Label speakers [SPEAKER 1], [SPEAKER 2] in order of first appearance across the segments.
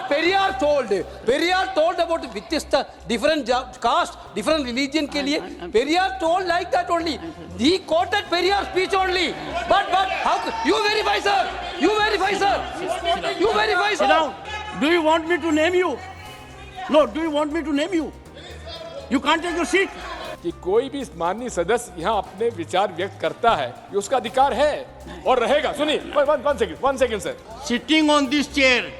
[SPEAKER 1] what Periyar told about Vityasta, different caste, different religion ke liye. Periyar told like that only. He quoted Periyar's speech only. But how you verify, sir? You verify, sir? You verify, sir?
[SPEAKER 2] Sit down. Do you want me to name you? No, do you want me to name you? You can't take your seat.
[SPEAKER 3] कि कोई भी माननीय सदस्य यहाँ अपने विचार व्यक्त करता है, ये उसका अधिकार है और रहेगा. सुनिए, one second, sir.
[SPEAKER 2] Sitting on this chair,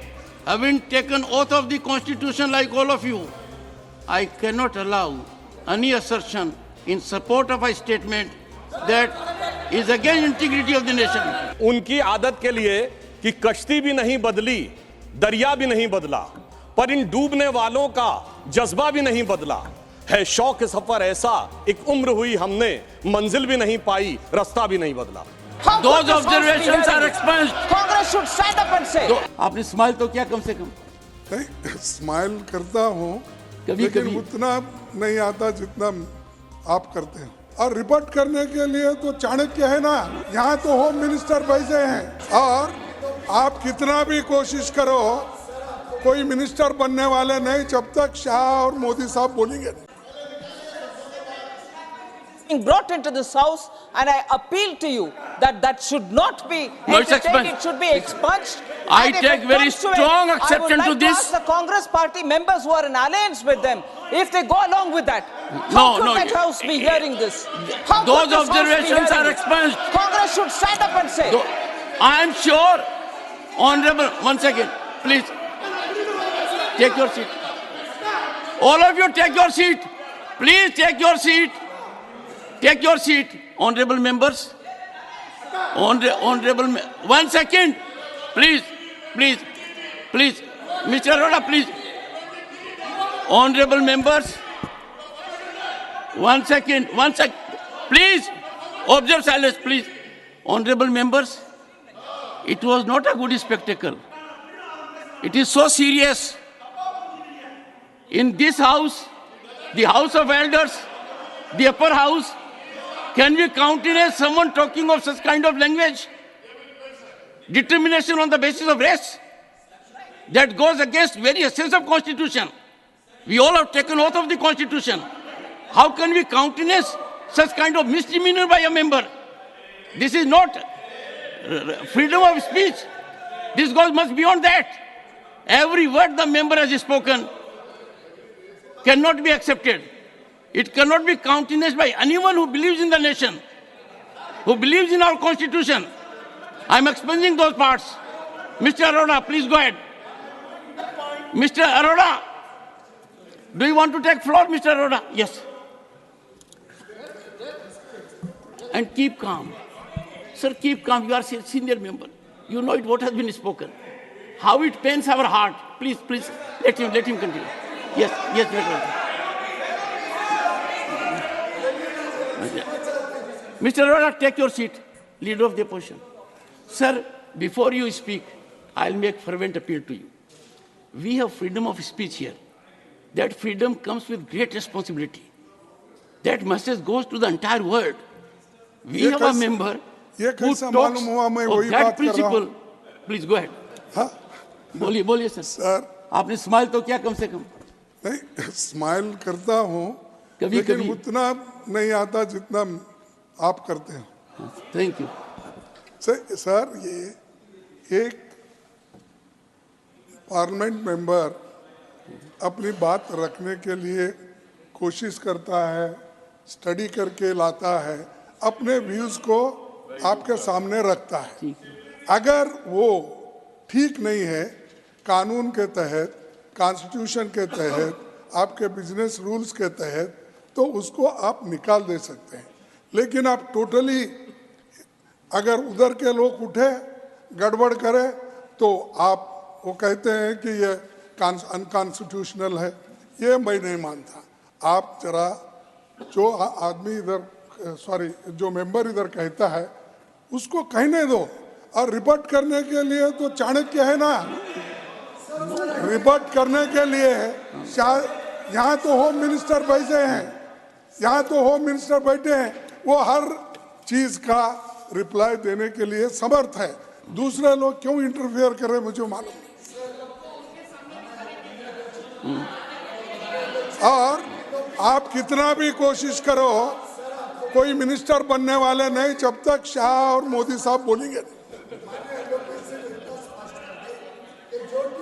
[SPEAKER 2] having taken oath of the Constitution like all of you, I cannot allow any assertion in support of a statement that is against integrity of the nation.
[SPEAKER 4] उनकी आदत के लिए कि कश्ती भी नहीं बदली, दरिया भी नहीं बदला, पर इन डूबने वालों का जज्बा भी नहीं बदला. है शौक सफर ऐसा, एक उम्र हुई हमने, मंजिल भी नहीं पाई, रास्ता भी नहीं बदला.
[SPEAKER 2] Those observations are expunged.
[SPEAKER 5] Congress should stand up and say.
[SPEAKER 2] आपने स्माइल तो क्या कम से कम?
[SPEAKER 6] नहीं, स्माइल करता हूँ,
[SPEAKER 2] कभी
[SPEAKER 6] उतना नहीं आता जितना आप करते हैं. और रिपोर्ट करने के लिए तो चाणक्य है ना, यहाँ तो होम मिनिस्टर बैठे हैं और आप कितना भी कोशिश करो, कोई मिनिस्टर बनने वाले नहीं जब तक शाह और मोदी साहब बोलेंगे.
[SPEAKER 5] Brought into this house, and I appeal to you that should not be entertained. It should be expunged.
[SPEAKER 2] I take very strong exception to this.
[SPEAKER 5] I would like to ask the Congress party members who are in alliance with them, if they go along with that.
[SPEAKER 2] How
[SPEAKER 5] could that house be hearing this? How
[SPEAKER 2] those
[SPEAKER 5] could this
[SPEAKER 2] observations
[SPEAKER 5] house be
[SPEAKER 2] are
[SPEAKER 5] hearing
[SPEAKER 2] expunged.
[SPEAKER 5] this? Congress should stand up and say.
[SPEAKER 2] I am sure, Honorable, one second, please. Take your seat. All of you take your seat. Please take your seat. Take your seat, honorable members. One second. Please. Mr. Arora, please. Honorable members. One second. Please. Observe silence, please. Honorable members, it was not a good spectacle. It is so serious. In this house, the House of Elders, the upper house, can we countenance someone talking of such kind of language? Determination on the basis of race? That goes against very essence of Constitution. We all have taken oath of the Constitution. How can we countenance such kind of misdemeanor by a member? This is not freedom of speech. This goes much beyond that. Every word the member has spoken cannot be accepted. It cannot be countenanced by anyone who believes in the nation, who believes in our Constitution. I'm expunging those parts. Mr. Arora, please go ahead. Mr. Arora, do you want to take floor, Mr. Arora? Yes. And keep calm. Sir, keep calm. You are a senior member. You know what has been spoken. How it pains our heart. Please, let him continue. Yes, Mr. Mr. Arora, take your seat, leader of the opposition. Sir, before you speak, I'll make fervent appeal to you. We have freedom of speech here. That freedom comes with great responsibility. That message goes to the entire world. We have a member who talks of that principle. Please go ahead. बोलिए sir. आपने smile तो क्या कम से कम?
[SPEAKER 6] नहीं, smile करता हूँ, लेकिन उतना नहीं आता जितना आप करते हैं.
[SPEAKER 2] Thank you.
[SPEAKER 6] सर, ये एक पार्लियामेंट मेंबर अपनी बात रखने के लिए कोशिश करता है, स्टडी करके लाता है, अपने व्यूज को आपके सामने रखता है. अगर वो ठीक नहीं है, कानून के तहत, कॉन्स्टिट्यूशन के तहत, आपके बिजनेस रूल्स के तहत, तो उसको आप निकाल दे सकते हैं. लेकिन आप टोटली अगर उधर के लोग उठे, गड़बड़ करे, तो आप वो कहते हैं कि ये अनकॉन्स्टिट्यूशनल है. ये मैं नहीं मानता. आप जरा जो आदमी इधर जो मेंबर इधर कहता है उसको कहने दो. और रिपोर्ट करने के लिए तो चाणक्य है ना, रिपोर्ट करने के लिए यहाँ तो होम मिनिस्टर बैठे हैं, वो हर चीज का रिप्लाई देने के लिए समर्थ है. दूसरे लोग क्यों इंटरफेयर कर रहे मुझे मालूम नहीं. और आप कितना भी कोशिश करो, कोई मिनिस्टर बनने वाले नहीं जब तक शाह और मोदी साहब बोलेंगे।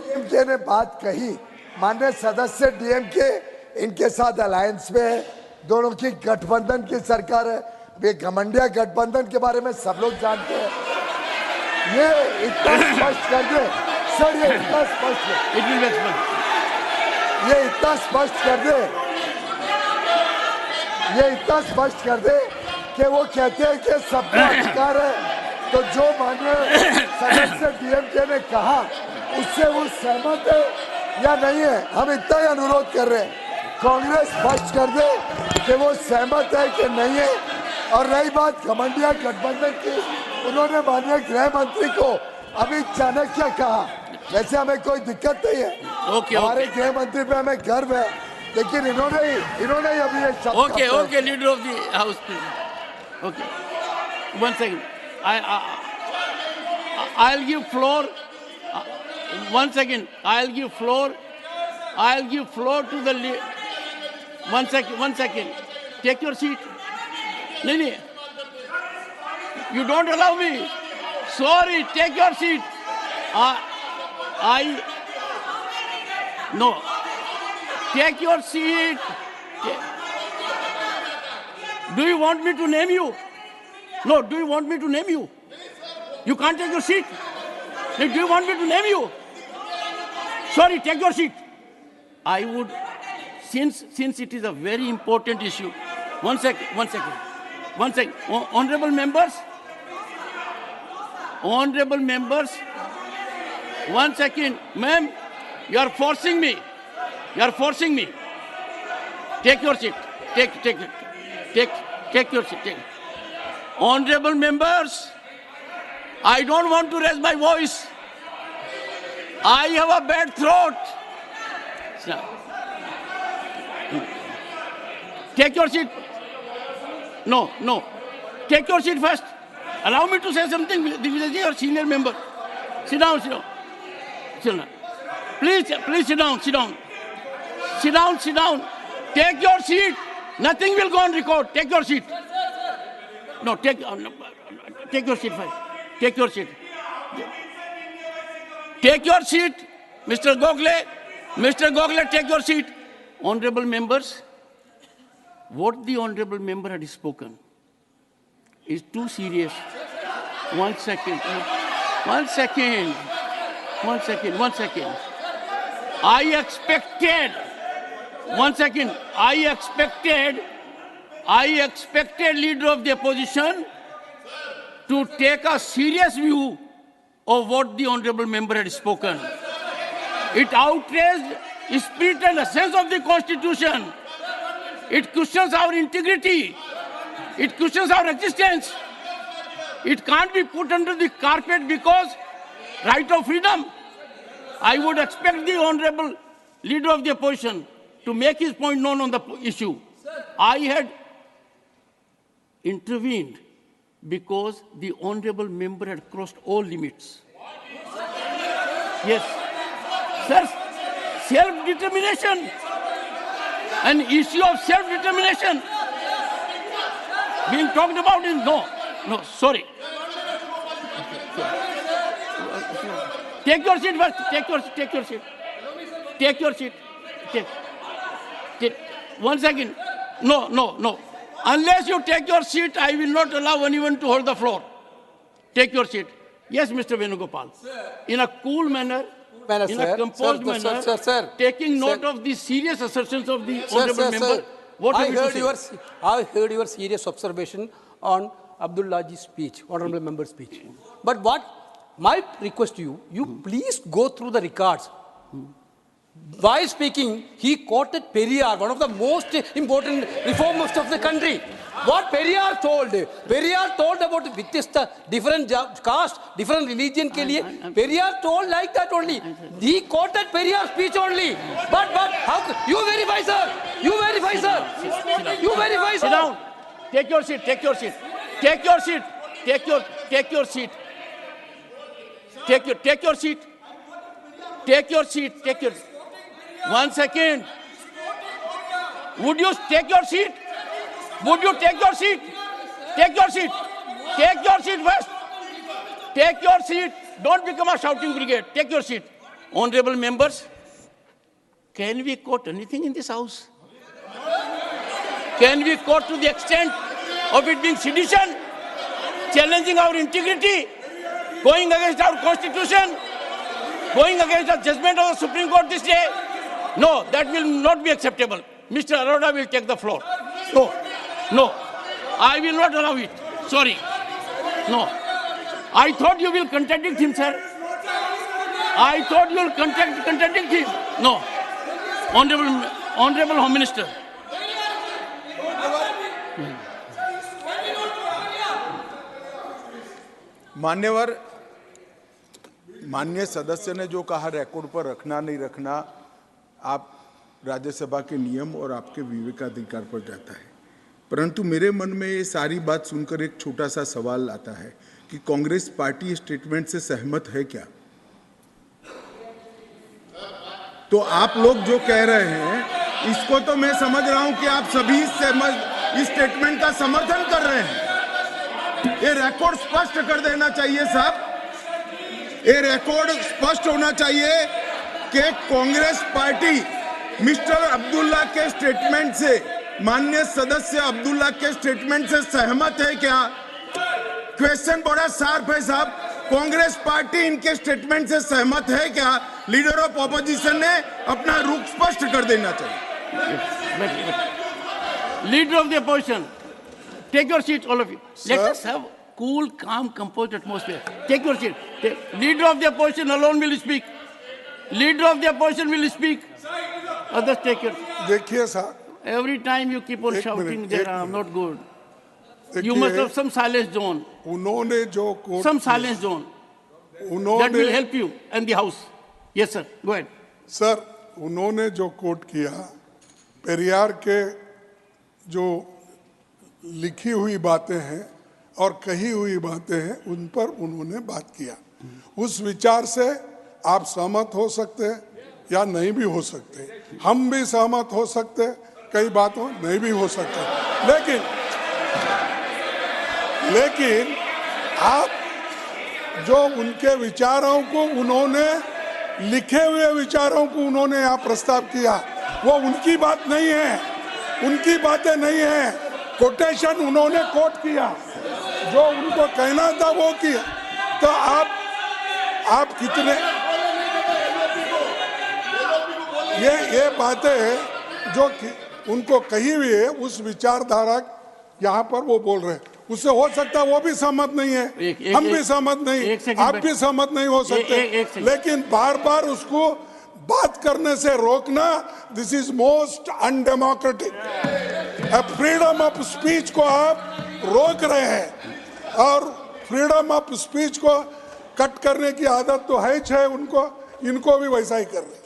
[SPEAKER 7] डीएमके ने बात कही, माननीय सदस्य डीएमके इनके साथ अलायंस में है, दोनों की गठबंधन की सरकार है। वे घमंडिया गठबंधन के बारे में सब लोग जानते हैं। ये इतना स्पष्ट कर दे सर, ये इतना स्पष्ट है, ये इतना स्पष्ट कर दे, ये इतना स्पष्ट कर दे कि वो कहते हैं कि सबका अधिकार है। तो जो माननीय सदस्य डीएमके ने कहा उससे वो सहमत है या नहीं है, हम इतना ही अनुरोध कर रहे हैं। कांग्रेस स्पष्ट कर दे कि वो सहमत है कि नहीं है। और रही बात घमंडिया गठबंधन की, उन्होंने माननीय गृह मंत्री को अभी चाणक्य कहा। वैसे हमें कोई दिक्कत नहीं है, हमारे गृह मंत्री पे हमें गर्व है, लेकिन इन्होंने ही अभी ये शब्द
[SPEAKER 2] Okay, leader of the house, please. Okay, one second. I'll give floor. One second. I'll give floor to the. One second. Take your seat. No. You don't allow me. Sorry. Take your seat. No. Take your seat. Do you want me to name you? No, do you want me to name you? You can't take your seat. Do you want me to name you? Sorry, take your seat. I would, since it is a very important issue. One second. Honorable members, 1 second. Ma'am, you are forcing me. Take your seat. Take your seat. Honorable members, I don't want to raise my voice. I have a bad throat. Take your seat. No. Take your seat first. Allow me to say something. This is your senior member. Sit down. Please sit down. Sit down. Take your seat. Nothing will go on record. Take your seat. No, take your seat first. Take your seat. Take your seat. Mr. Gokhale, take your seat. Honorable members, what the honorable member had spoken is too serious. One second. I expected leader of the opposition to take a serious view of what the honorable member had spoken. It outraged the spirit and essence of the Constitution. It questions our integrity. It questions our existence. It can't be put under the carpet because right of freedom. I would expect the honorable leader of the opposition to make his point known on the issue. I had intervened because the honorable member had crossed all limits. Yes. Sir, self-determination. An issue of self-determination being talked about in no, sorry. Take your seat first. Take your seat. 1 second. No. Unless you take your seat, I will not allow anyone to hold the floor. Take your seat. Yes, Mr. Venugopal. In a cool manner, in a composed manner, taking note of the serious assertions of the honorable member. What
[SPEAKER 1] I heard your serious observation on Abdullahji's speech, honorable member's speech. But what my request to you, please go through the records. While speaking, he quoted Periyar, one of the most important reformers of the country. What Periyar told about Vityasta, different caste, different religion ke liye, Periyar told like that only. He quoted Periyar's speech only. But how you verify, sir? You verify, sir?
[SPEAKER 2] Sit down. Take your seat. Take your seat. 1 second. Would you take your seat? Would you take your seat? Take your seat. Take your seat first. Take your seat. Don't become a shouting brigade. Take your seat. Honorable members, can we quote anything in this house? Can we quote to the extent of it being sedition, challenging our integrity, going against our constitution, going against the judgment of the Supreme Court this day? No, that will not be acceptable. Mr. Arora will take the floor. No, I will not allow it. Sorry. No. I thought you will contradict him, sir. I thought you will contradict him. No. Honorable Home Minister.
[SPEAKER 8] मान्यवर, माननीय सदस्य ने जो कहा record पर रखना नहीं रखना आप राज्यसभा के नियम और आपके विवेकाधिकार पर जाता है, परंतु मेरे मन में ये सारी बात सुनकर एक छोटा सा सवाल आता है कि कांग्रेस पार्टी स्टेटमेंट से सहमत है क्या? तो आप लोग जो कह रहे हैं इसको तो मैं समझ रहा हूं कि आप सभी इस स्टेटमेंट का समर्थन कर रहे हैं। ये रिकॉर्ड स्पष्ट कर देना चाहिए साहब, ये रिकॉर्ड स्पष्ट होना चाहिए कि कांग्रेस पार्टी मिस्टर अब्दुल्ला के स्टेटमेंट से, माननीय सदस्य अब्दुल्ला के स्टेटमेंट से सहमत है क्या? क्वेश्चन बड़ा शार्प है साहब, कांग्रेस पार्टी इनके स्टेटमेंट से सहमत है क्या? लीडर ऑफ ऑपोजिशन ने अपना रुख स्पष्ट कर देना चाहिए।
[SPEAKER 2] Leader of the opposition, take your seats, all of you. Let us have cool, calm, composed atmosphere. Take your seat. Leader of the opposition alone will speak. Leader of the opposition will speak. Others take your.
[SPEAKER 6] देखिए साहब,
[SPEAKER 2] Every time you keep on shouting, there I'm not good. You
[SPEAKER 6] देखिए,
[SPEAKER 2] must have some silence zone.
[SPEAKER 6] उन्होंने जो coat
[SPEAKER 2] Some silence zone. That will
[SPEAKER 6] उन्होंने
[SPEAKER 2] help you and the house. Yes, sir. Go ahead.
[SPEAKER 6] Sir, उन्होंने जो coat किया, पेरियार के जो लिखी हुई बातें हैं और कही हुई बातें हैं उन पर उन्होंने बात किया। उस विचार से आप सहमत हो सकते हैं या नहीं भी हो सकते, हम भी सहमत हो सकते, कई बातों नहीं भी हो सकते, लेकिन आप जो उनके विचारों को उन्होंने लिखे हुए विचारों को उन्होंने यहाँ प्रस्ताव किया, वो उनकी बात नहीं है, उनकी बातें नहीं है, कोटेशन उन्होंने कोट किया, जो उनको कहना था वो किया। तो आप कितने ये बातें जो उनको कही हुई है उस विचारधारा यहाँ पर वो बोल रहे हैं, उससे हो सकता है वो भी सहमत नहीं है, हम भी सहमत नहीं, आप भी सहमत नहीं हो सकते, लेकिन बार बार उसको बात करने से रोकना, this is most undemocratic. Freedom of speech को आप रोक रहे हैं और फ्रीडम ऑफ स्पीच को कट करने की आदत तो है ही, उनको इनको भी वैसा ही कर रहे हैं।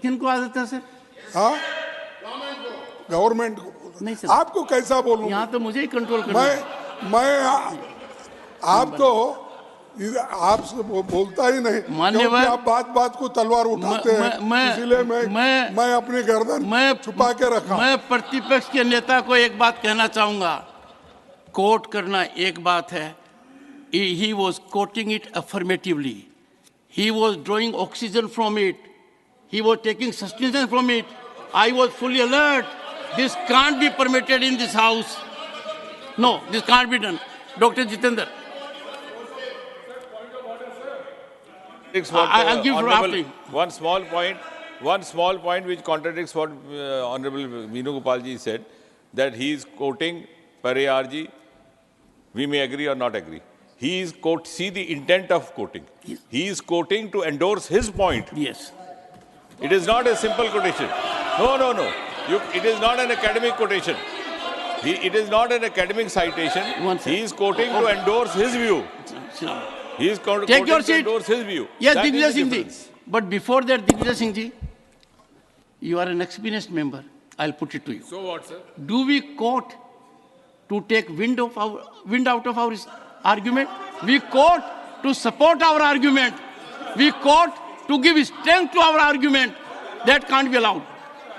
[SPEAKER 2] किनको आदत है सर?
[SPEAKER 6] हाँ, गवर्नमेंट को
[SPEAKER 2] नहीं सर,
[SPEAKER 6] आपको कैसा बोलूं?
[SPEAKER 2] यहाँ तो मुझे ही कंट्रोल करना है।
[SPEAKER 6] मैं आप तो आपसे बोलता ही नहीं, क्योंकि आप बात को तलवार उठाते हैं, इसलिए मैं अपनी गर्दन छुपा के रखा।
[SPEAKER 2] मैं प्रतिपक्ष के नेता को एक बात कहना चाहूंगा, कोट करना एक बात है, he was quoting it affirmatively, he was drawing oxygen from it, he was taking sustenance from it, I was fully alert, this can't be permitted in this house, no, this can't be done. Dr. Jitendra.
[SPEAKER 9] I'll give one small point which contradicts what Honorable Meenu Gopalji said, that he is quoting Pariyarji. We may agree or not agree. He is see the intent of quoting.
[SPEAKER 2] Yes.
[SPEAKER 9] He is quoting to endorse his point.
[SPEAKER 2] Yes.
[SPEAKER 9] It is not a simple quotation. No. It is not an academic quotation. It is not an academic citation. He is quoting to endorse his view. He is quoting
[SPEAKER 2] Take your
[SPEAKER 9] to
[SPEAKER 2] seat.
[SPEAKER 9] endorse his view.
[SPEAKER 2] Yes,
[SPEAKER 9] That is
[SPEAKER 2] Digvijay
[SPEAKER 9] the
[SPEAKER 2] Singh ji.
[SPEAKER 9] difference.
[SPEAKER 2] But before that, Digvijay Singh ji, you are an experienced member. I'll put it to you.
[SPEAKER 3] So what, sir?
[SPEAKER 2] Do we quote to take wind out of our argument? We quote to support our argument. We quote to give strength to our argument. That can't be allowed.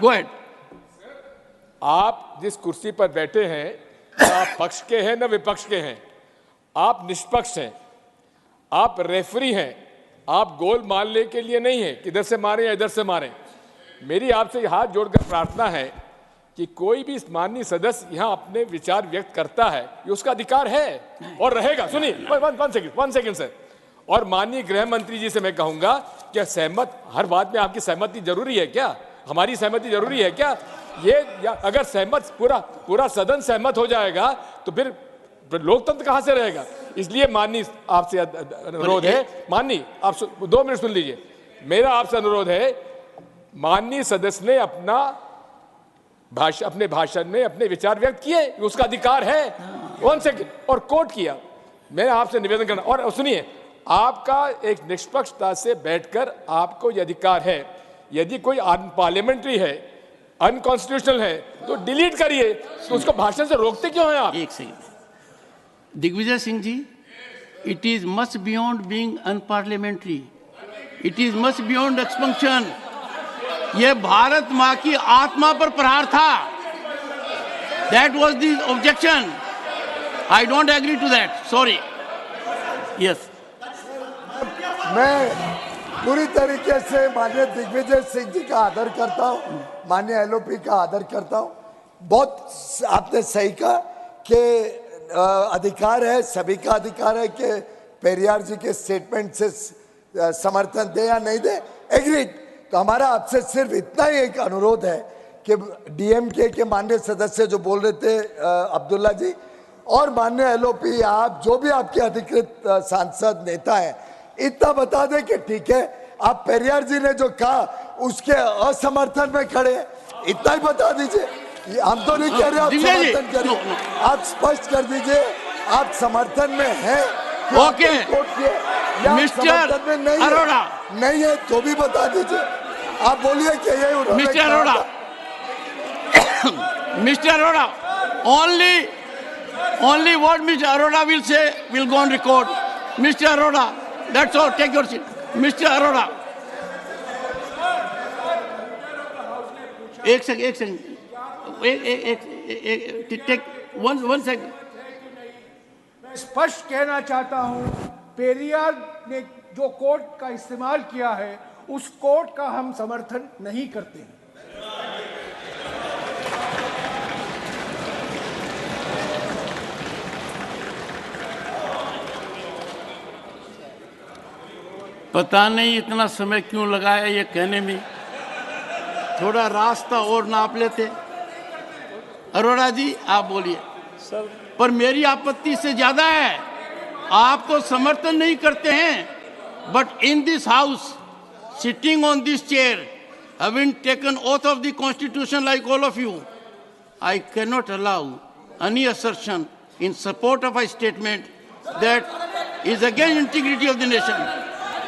[SPEAKER 2] Go ahead.
[SPEAKER 3] आप जिस कुर्सी पर बैठे हैं न आप पक्ष के हैं न विपक्ष के हैं, आप निष्पक्ष हैं, आप रेफरी हैं, आप गोल मारने के लिए नहीं हैं कि इधर से मारें या इधर से मारें। मेरी आपसे हाथ जोड़कर प्रार्थना है कि कोई भी माननीय सदस्य यहाँ अपने विचार व्यक्त करता है, ये उसका अधिकार है और रहेगा। सुनिए, वन सेकंड सर। और माननीय गृह मंत्री जी से मैं कहूंगा कि सहमत, हर बात में आपकी सहमति जरूरी है क्या? हमारी सहमति जरूरी है क्या? ये अगर सहमत पूरा सदन सहमत हो जाएगा तो फिर लोकतंत्र कहां से रहेगा? इसलिए माननीय आपसे अनुरोध है, माननीय आप 2 मिनट सुन लीजिए। मेरा आपसे अनुरोध है, माननीय सदस्य ने अपने भाषण में अपने विचार व्यक्त किए, उसका अधिकार है। 1 सेकंड, और कोट किया। मैं आपसे निवेदन करना, और सुनिए, आपका एक निष्पक्षता से बैठकर आपको यह अधिकार है, यदि कोई पार्लियामेंट्री है, अनकॉन्स्टिट्यूशनल है तो डिलीट करिए, तो उसको भाषण से रोकते क्यों हैं आप?
[SPEAKER 2] एक second. Digvijaya Singh ji, it is much beyond being unparliamentary, it is much beyond expansion. यह भारत माँ की आत्मा पर प्रहार था। That was the objection. I don't agree to that, sorry. Yes,
[SPEAKER 7] मैं पूरी तरीके से माननीय दिग्विजय सिंह जी का आदर करता हूँ, माननीय एलओपी का आदर करता हूँ। बहुत आपने सही कहा कि अधिकार है, सभी का अधिकार है कि पेरियार जी के स्टेटमेंट से समर्थन दे या नहीं दे, एग्रीड। तो हमारा आपसे सिर्फ इतना ही एक अनुरोध है कि डीएमके के माननीय सदस्य जो बोल रहे थे अब्दुल्ला जी, और माननीय एलओपी, आप जो भी आपके अधिकृत सांसद नेता हैं, इतना बता दें कि ठीक है, आप पेरियार जी ने जो कहा उसके असमर्थन में खड़े हैं, इतना ही बता दीजिए। हम तो नहीं कह रहे आप समर्थन करिए, आप स्पष्ट कर दीजिए आप समर्थन में हैं।
[SPEAKER 2] ओके, मिस्टर अरोड़ा
[SPEAKER 7] नहीं है तो भी बता दीजिए, आप बोलिए कि ये
[SPEAKER 2] mister Arora, mister Arora, only what Mr. Arora will say will go on record. Mr. Arora, that's all. Take your seat. Mr. Arora. एक सेकंड, टेक वन सेकंड।
[SPEAKER 10] मैं स्पष्ट कहना चाहता हूं, पेरियार ने जो कोर्ट का इस्तेमाल किया है, उस कोर्ट का हम समर्थन नहीं करते हैं।
[SPEAKER 2] पता नहीं इतना समय क्यों लगाया ये कहने में, थोड़ा रास्ता और नाप लेते। अरोड़ा जी आप बोलिए।
[SPEAKER 10] सर,
[SPEAKER 2] पर मेरी आपत्ति से ज्यादा है, आप तो समर्थन नहीं करते हैं, but in this house, sitting on this chair, having taken oath of the constitution like all of you, I cannot allow any assertion in support of a statement that is against integrity of the nation.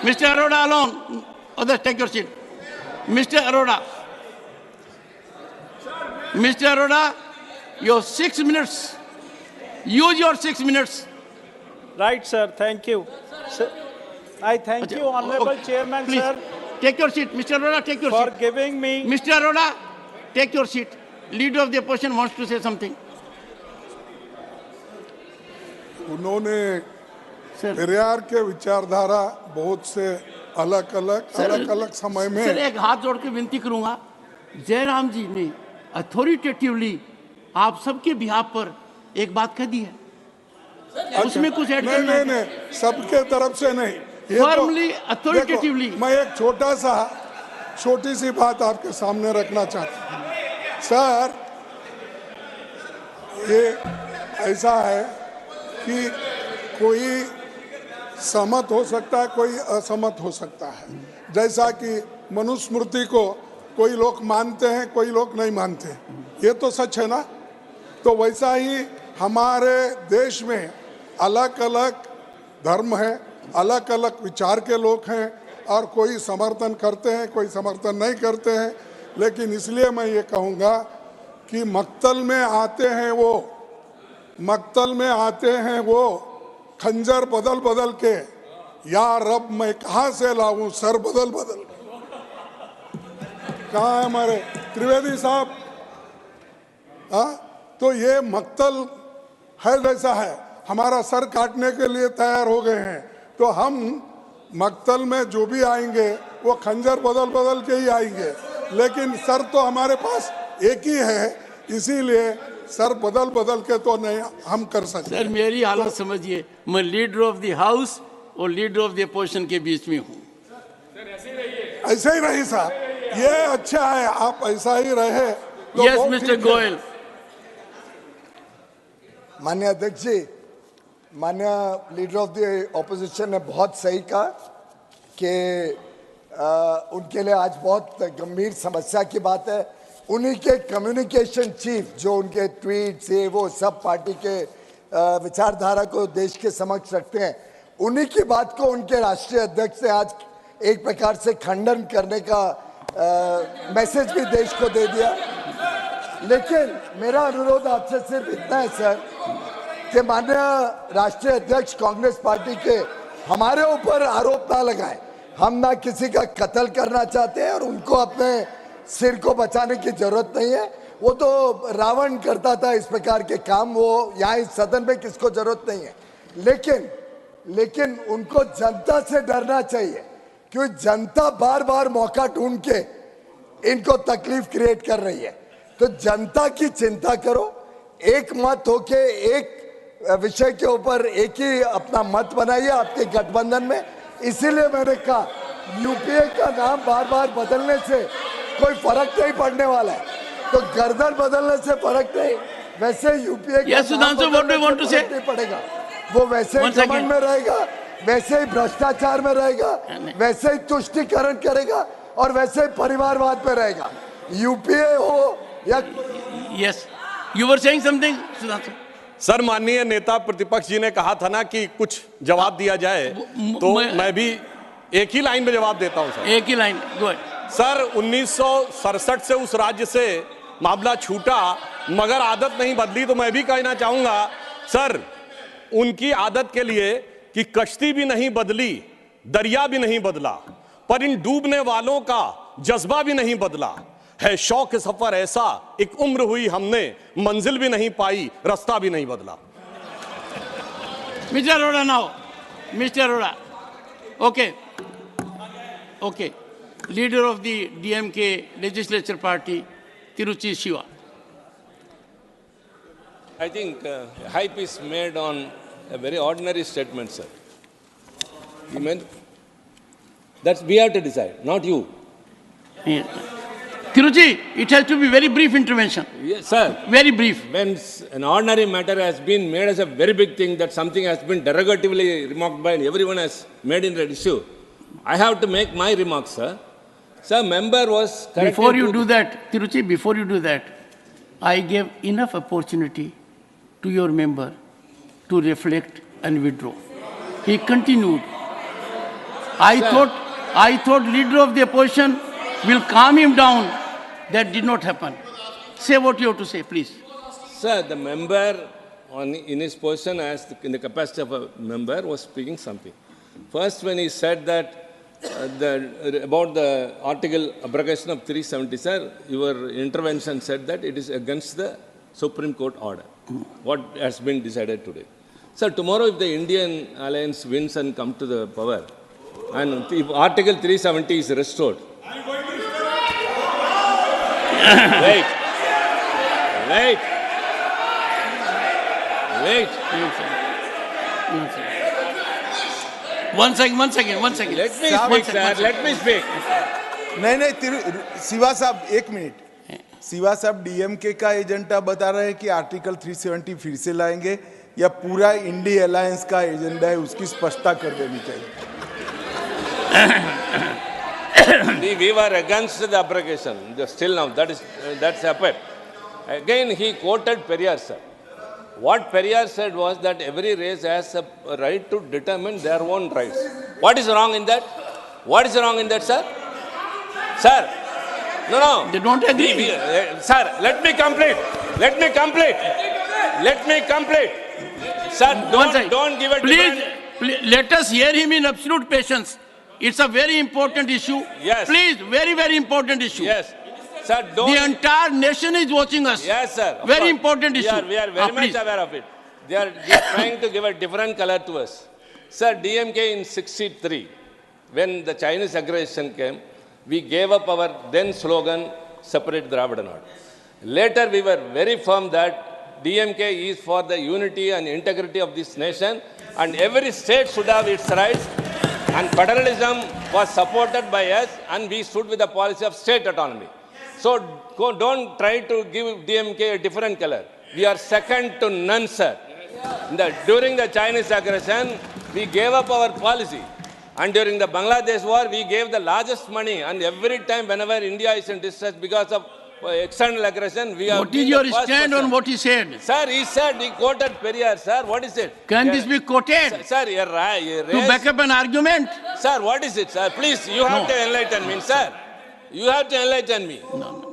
[SPEAKER 2] Mr. Arora alone, others take your seat. Mr. Arora. Mr. Arora, your 6 minutes. Use your 6 minutes.
[SPEAKER 10] Right, sir. Thank you. Sir, I thank you, Honorable Chairman,
[SPEAKER 2] Please,
[SPEAKER 10] sir.
[SPEAKER 2] Take your seat. Mr. Arora, take your
[SPEAKER 10] for
[SPEAKER 2] seat.
[SPEAKER 10] giving me.
[SPEAKER 2] Mr. Arora, take your seat. Leader of the opposition wants to say something.
[SPEAKER 6] उन्होंने पेरियार के विचारधारा बहुत से अलग अलग समय में।
[SPEAKER 2] Sir, एक हाथ जोड़ के विनती करूंगा, जयराम जी ने अथॉरिटेटिवली आप सबके बिहाफ पर एक बात कह दी है, उसमें कुछ ऐड करना है?
[SPEAKER 6] नहीं, सबके तरफ से नहीं,
[SPEAKER 2] फॉर्मली अथॉरिटेटिवली।
[SPEAKER 6] मैं एक छोटी सी बात आपके सामने रखना चाहता हूं। सर, ये ऐसा है कि कोई सहमत हो सकता है, कोई असहमत हो सकता है। जैसा कि मनुस्मृति को कोई लोग मानते हैं, कोई लोग नहीं मानते, ये तो सच है ना। तो वैसा ही हमारे देश में अलग अलग धर्म है, अलग अलग विचार के लोग हैं, और कोई समर्थन करते हैं, कोई समर्थन नहीं करते हैं। लेकिन इसलिए मैं ये कहूँगा कि मक्तल में आते हैं वो खंजर बदल के, या रब मैं कहाँ से लाऊं सर बदल के। कहाँ है हमारे त्रिवेदी साहब? हाँ, तो ये मक्तल है जैसा है, हमारा सर काटने के लिए तैयार हो गए हैं। तो हम मक्तल में जो भी आएंगे वो खंजर बदल बदल के ही आएंगे, लेकिन सर तो हमारे पास एक ही है, इसीलिए सर बदल बदल के तो नहीं हम कर सकते।
[SPEAKER 2] सर मेरी हालत समझिए, मैं लीडर ऑफ द हाउस और लीडर ऑफ द अपोजिशन के बीच में हूँ।
[SPEAKER 6] ऐसे ही रही साहब, ये अच्छा है, आप ऐसा ही रहे तो
[SPEAKER 2] यस
[SPEAKER 6] बहुत
[SPEAKER 2] मिस्टर
[SPEAKER 6] ठीक है।
[SPEAKER 2] गोयल।
[SPEAKER 7] माननीय अध्यक्ष जी, माननीय लीडर ऑफ द ऑपोजिशन ने बहुत सही कहा कि उनके लिए आज बहुत गंभीर समस्या की बात है। उन्हीं के कम्युनिकेशन चीफ जो उनके ट्वीट से वो सब पार्टी के विचारधारा को देश के समक्ष रखते हैं, उन्हीं की बात को उनके राष्ट्रीय अध्यक्ष ने आज एक प्रकार से खंडन करने का मैसेज भी देश को दे दिया। लेकिन मेरा अनुरोध आपसे सिर्फ इतना है सर कि माननीय राष्ट्रीय अध्यक्ष कांग्रेस पार्टी के हमारे ऊपर आरोप ना लगाएं। हम ना किसी का कत्ल करना चाहते हैं और उनको अपने सिर को बचाने की जरूरत नहीं है। वो तो रावण करता था इस प्रकार के काम, वो यहाँ इस सदन में किसको जरूरत नहीं है। लेकिन उनको जनता से डरना चाहिए, क्योंकि जनता बार बार मौका ढूंढ के इनको तकलीफ क्रिएट कर रही है। तो जनता की चिंता करो, एक मत होके एक विषय के ऊपर एक ही अपना मत बनाइए आपके गठबंधन में। इसीलिए मैंने कहा यूपीए का नाम बार बार बदलने से कोई फर्क नहीं पड़ने वाला है, तो गर्दन बदलने से फर्क नहीं, वैसे यूपीए का नहीं पड़ेगा, वो वैसे ही घमंड में रहेगा, वैसे ही भ्रष्टाचार में रहेगा, वैसे ही तुष्टीकरण करेगा और वैसे ही परिवारवाद में रहेगा। यूपीए हो या
[SPEAKER 2] yes, you were saying something Sudhanshu.
[SPEAKER 4] Sir माननीय नेता प्रतिपक्ष जी ने कहा था ना कि कुछ जवाब दिया जाए, तो मैं भी एक ही लाइन में जवाब देता हूं सर।
[SPEAKER 2] एक ही लाइन, गुड
[SPEAKER 4] सर। 1967 से उस राज्य से मामला छूटा, मगर आदत नहीं बदली। तो मैं भी कहना चाहूंगा सर, उनकी आदत के लिए कि कश्ती भी नहीं बदली, दरिया भी नहीं बदला, पर इन डूबने वालों का जज्बा भी नहीं बदला है। शौक सफर ऐसा, एक उम्र हुई हमने, मंजिल भी नहीं पाई, रास्ता भी नहीं बदला।
[SPEAKER 2] Mister Arora now, mister Arora, okay, leader of the DMK legislature party, Tiruchi Shiva.
[SPEAKER 11] I think hype is made on a very ordinary statement, sir. You mean that's we have to decide, not you.
[SPEAKER 2] Tiruchi, it has to be very brief intervention.
[SPEAKER 11] Yes, sir.
[SPEAKER 2] Very brief.
[SPEAKER 11] When an ordinary matter has been made as a very big thing, that something has been derogatively remarked by and everyone has made in an issue, I have to make my remarks, sir. Sir, member was corrected.
[SPEAKER 2] Before you do that, Tiruchi, before you do that, I gave enough opportunity to your member to reflect and withdraw. He continued. I thought leader of the opposition will calm him down. That did not happen. Say what you have to say, please.
[SPEAKER 11] Sir, the member in his position as in the capacity of a member was speaking something. First, when he said that about the article abrogation of 370, sir, your intervention said that it is against the Supreme Court order, what has been decided today. Sir, tomorrow if the Indian alliance wins and come to the power, and if Article 370 is restored, wait.
[SPEAKER 2] One second.
[SPEAKER 11] Let me speak, sir. Let me speak.
[SPEAKER 8] नहीं शिवा साहब एक minute. Shiva साहब DMK का agenda बता रहे हैं कि article 370 फिर से लाएंगे या पूरा इंडी अलायंस का एजेंडा है, उसकी स्पष्टता कर देनी चाहिए।
[SPEAKER 11] We were against the abrogation. Still now, that's happened. Again, he quoted Periyar, sir. What Periyar said was that every race has a right to determine their own rights. What is wrong in that? What is wrong in that, sir? Sir, no.
[SPEAKER 2] They don't agree.
[SPEAKER 11] Sir, let me complete. Sir, don't give a
[SPEAKER 2] please, let us hear him in absolute patience. It's a very important issue.
[SPEAKER 11] Yes.
[SPEAKER 2] Please, very, very important issue.
[SPEAKER 11] Yes. Sir, don't.
[SPEAKER 2] The entire nation is watching us.
[SPEAKER 11] Yes, sir. Of
[SPEAKER 2] Very
[SPEAKER 11] course.
[SPEAKER 2] important issue.
[SPEAKER 11] We are very much
[SPEAKER 2] Please.
[SPEAKER 11] aware of it. They are trying to give a different color to us. Sir, DMK in 63, when the Chinese aggression came, we gave up our then slogan, separate Dravida Nadu. Later, we were very firm that DMK is for the unity and integrity of this nation, and every state should have its rights. And federalism was supported by us, and we stood with the policy of state autonomy. So don't try to give DMK a different color. We are second to none, sir. During the Chinese aggression, we gave up our policy. And during the Bangladesh war, we gave the largest money. And every time, whenever India is in distress because of external aggression, we have.
[SPEAKER 2] What is your stand on what he said?
[SPEAKER 11] Sir, he quoted Periyar, sir. What is it?
[SPEAKER 2] Can this be quoted?
[SPEAKER 11] Sir, you're right.
[SPEAKER 2] To back up an argument?
[SPEAKER 11] Sir, what is it, sir? Please, you have to enlighten me, sir. You have to enlighten me.
[SPEAKER 2] No.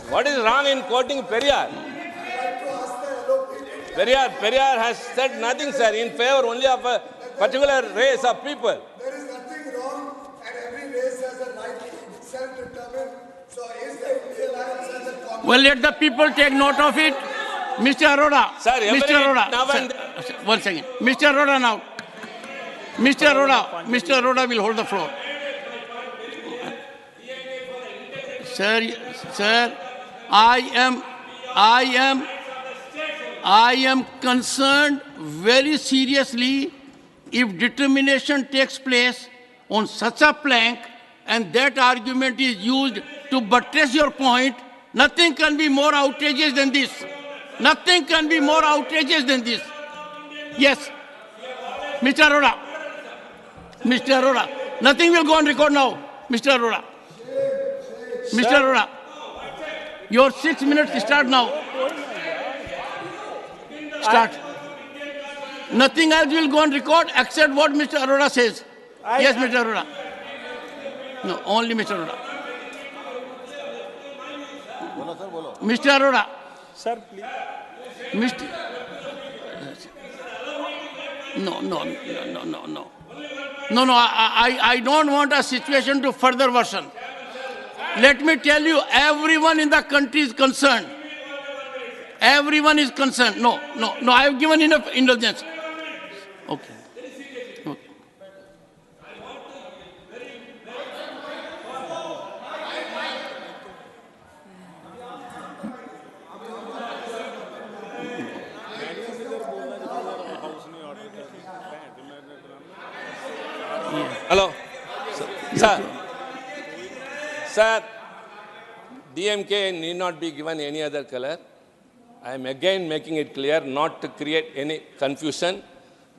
[SPEAKER 11] What is wrong in quoting Periyar? Periyar has said nothing, sir, in favor only of a particular race of people.
[SPEAKER 7] There is nothing wrong, and every race has a right to self-determine. So is the Indian Alliance as a common?
[SPEAKER 2] Well, let the people take note of it. Mr. Arora.
[SPEAKER 11] Sir,
[SPEAKER 2] Mr. Arora. Sir, 1 second. Mr. Arora now. Mr. Arora will hold the floor. Sir, I am concerned very seriously if determination takes place on such a plank and that argument is used to buttress your point. Nothing can be more outrageous than this. Nothing can be more outrageous than this. Yes. Mr. Arora. Mr. Arora. Nothing will go on record now. Mr. Arora. Mr. Arora. Your 6 minutes start now. Start. Nothing else will go on record except what Mr. Arora says. Yes, Mr. Arora. No, only Mr. Arora. Mr. Arora.
[SPEAKER 3] Sir, please.
[SPEAKER 2] Mr. No. I don't want a situation to further worsen. Let me tell you, everyone in the country is concerned. Everyone is concerned. No, I have given enough indulgence. Okay.
[SPEAKER 11] Hello. Sir, DMK need not be given any other color. I am again making it clear not to create any confusion.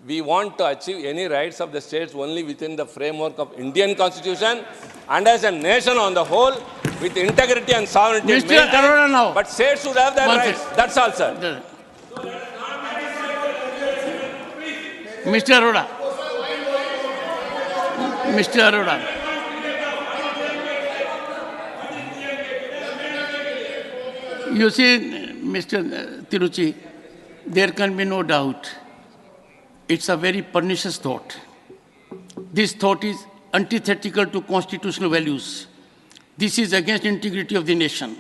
[SPEAKER 11] We want to achieve any rights of the states only within the framework of Indian Constitution and as a nation on the whole with integrity and sovereignty.
[SPEAKER 2] Mr. Arora now.
[SPEAKER 11] But states should have their rights. That's all, sir.
[SPEAKER 2] Mr. Arora. Mr. Arora. You see, Mr. Tiruchi, there can be no doubt. It's a very pernicious thought. This thought is antithetical to constitutional values. This is against integrity of the nation.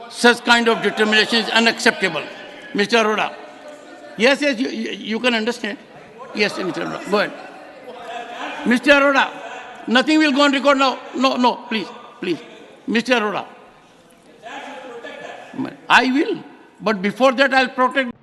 [SPEAKER 2] Such kind of determination is unacceptable. Mr. Arora. Yes, you can understand. Yes, Mr. Arora. Go ahead. Mr. Arora, nothing will go on record now. No, please. Mr. Arora. I will. But before that, I'll protect.